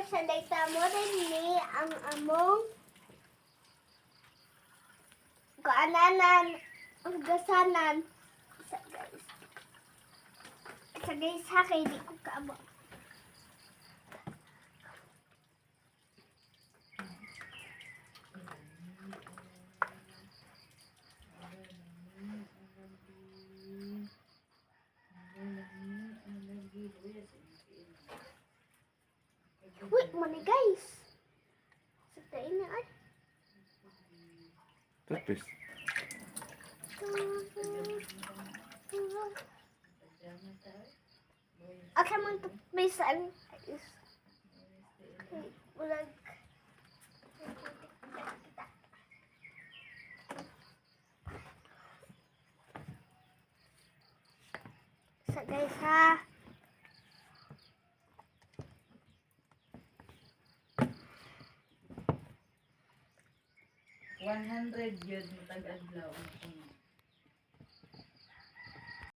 sa data mo rin ni ang among kaananan ang gasanan sa guys ha kay di ko kaabo. Wait mo ni guys. Sa tayo na ay. Toothpaste. Asa man to bisan is ulag sa guys ha. $100 yun, matag-adlaw.